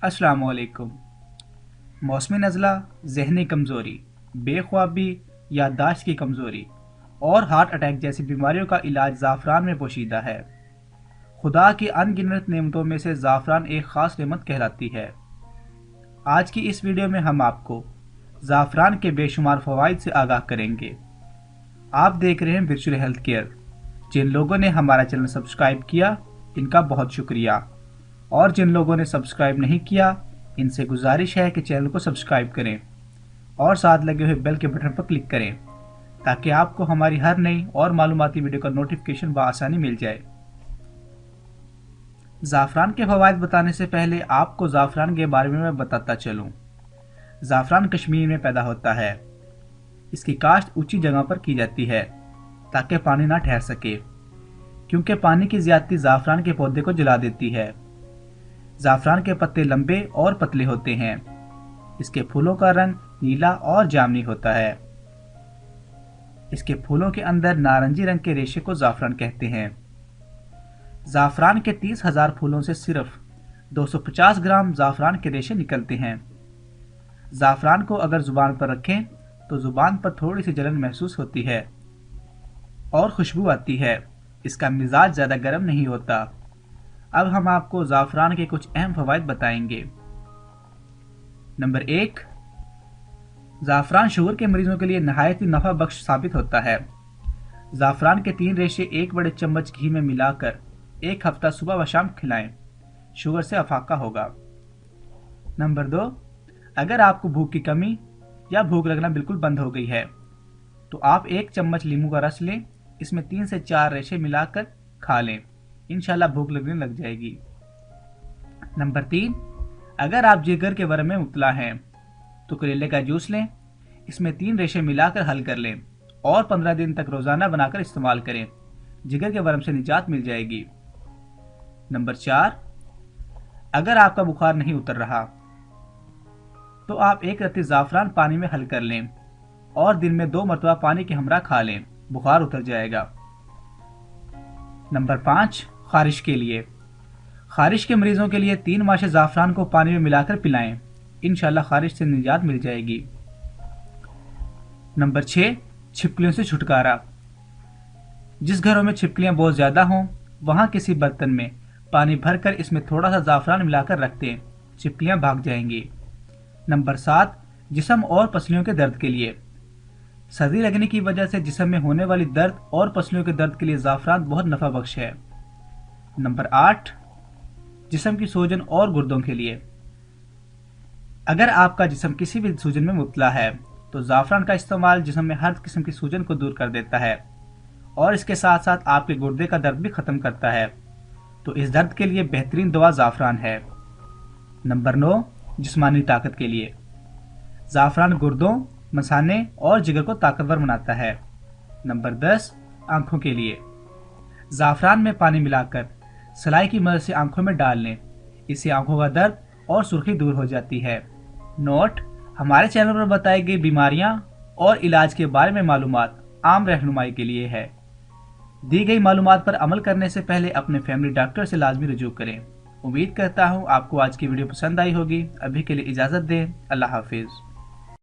السلام علیکم۔ موسمی نزلہ، ذہنی کمزوری، بے خوابی، یادداشت کی کمزوری اور ہارٹ اٹیک جیسی بیماریوں کا علاج زعفران میں پوشیدہ ہے۔ خدا کی ان گنت نعمتوں میں سے زعفران ایک خاص نعمت کہلاتی ہے۔ آج کی اس ویڈیو میں ہم آپ کو زعفران کے بے شمار فوائد سے آگاہ کریں گے۔ آپ دیکھ رہے ہیں ورچوئل ہیلتھ کیئر۔ جن لوگوں نے ہمارا چینل سبسکرائب کیا ان کا بہت شکریہ، اور جن لوگوں نے سبسکرائب نہیں کیا ان سے گزارش ہے کہ چینل کو سبسکرائب کریں اور ساتھ لگے ہوئے بیل کے بٹن پر کلک کریں تاکہ آپ کو ہماری ہر نئی اور معلوماتی ویڈیو کا نوٹیفیکیشن بآسانی مل جائے۔ زعفران کے فوائد بتانے سے پہلے آپ کو زعفران کے بارے میں بتاتا چلوں۔ زعفران کشمیر میں پیدا ہوتا ہے۔ اس کی کاشت اونچی جگہ پر کی جاتی ہے تاکہ پانی نہ ٹھہر سکے، کیونکہ پانی کی زیادتی زعفران کے پودے کو جلا دیتی ہے۔ زعفران کے پتے لمبے اور پتلے ہوتے ہیں۔ اس کے پھولوں کا رنگ نیلا اور جامنی ہوتا ہے۔ اس کے پھولوں کے اندر نارنجی رنگ کے ریشے کو زعفران کہتے ہیں۔ زعفران کے 30,000 پھولوں سے صرف 250 گرام زعفران کے ریشے نکلتے ہیں۔ زعفران کو اگر زبان پر رکھیں تو زبان پر تھوڑی سی جلن محسوس ہوتی ہے اور خوشبو آتی ہے۔ اس کا مزاج زیادہ گرم نہیں ہوتا۔ اب ہم آپ کو زعفران کے کچھ اہم فوائد بتائیں گے۔ نمبر 1، زعفران شوگر کے مریضوں کے لیے نہایت ہی نفع بخش ثابت ہوتا ہے۔ زعفران کے 3 ریشے 1 بڑے چمچ گھی میں ملا کر 1 ہفتہ صبح و شام کھلائیں، شوگر سے افاقہ ہوگا۔ نمبر 2، اگر آپ کو بھوک کی کمی یا بھوک لگنا بالکل بند ہو گئی ہے تو آپ 1 چمچ لیموں کا رس لیں، اس میں 3 سے 4 ریشے ملا کر کھا لیں، انشاءاللہ بھوک لگنے لگ جائے گی۔ نمبر 3، اگر آپ جگر کے ورم میں مبتلا ہیں تو کریلے کا جوس لیں، اس میں 3 ریشے ملا کر حل کر لیں اور 15 دن تک روزانہ بنا کر استعمال کریں، جگر کے ورم سے نجات مل جائے گی۔ نمبر 4، اگر آپ کا بخار نہیں اتر رہا تو آپ 1 رتی زعفران پانی میں حل کر لیں اور دن میں 2 مرتبہ پانی کے ہمراہ کھا لیں، بخار اتر جائے گا۔ نمبر 5، خارش کے لیے۔ خارش کے مریضوں کے لیے 3 ماشے زعفران کو پانی میں ملا کر پلائیں، انشاءاللہ خارش سے نجات مل جائے گی۔ نمبر 6، چھپکلیوں سے چھٹکارا۔ جس گھروں میں چھپکلیاں بہت زیادہ ہوں وہاں کسی برتن میں پانی بھر کر اس میں تھوڑا سا زعفران ملا کر رکھ دیں، چھپکلیاں بھاگ جائیں گی۔ نمبر 7، جسم اور پسلیوں کے درد کے لیے۔ سردی لگنے کی وجہ سے جسم میں ہونے والی درد اور پسلیوں کے درد کے لیے زعفران بہت نفع بخش ہے۔ نمبر 8، جسم کی سوجن اور گردوں کے لیے۔ اگر آپ کا جسم کسی بھی سوجن میں مبتلا ہے تو زعفران کا استعمال جسم میں ہر قسم کی سوجن کو دور کر دیتا ہے اور اس کے ساتھ ساتھ آپ کے گردے کا درد بھی ختم کرتا ہے، تو اس درد کے لیے بہترین دوا زعفران ہے۔ نمبر 9، جسمانی طاقت کے لیے۔ زعفران گردوں، مثانے اور جگر کو طاقتور بناتا ہے۔ نمبر 10، آنکھوں کے لیے۔ زعفران میں پانی ملا کر سلائی کی مدد سے آنکھوں میں ڈال لیں، اس سے آنکھوں کا درد اور سرخی دور ہو جاتی ہے۔ نوٹ: ہمارے چینل پر بتائی گئی بیماریاں اور علاج کے بارے میں معلومات عام رہنمائی کے لیے ہے۔ دی گئی معلومات پر عمل کرنے سے پہلے اپنے فیملی ڈاکٹر سے لازمی رجوع کریں۔ امید کرتا ہوں آپ کو آج کی ویڈیو پسند آئی ہوگی۔ ابھی کے لیے اجازت دیں۔ اللہ حافظ۔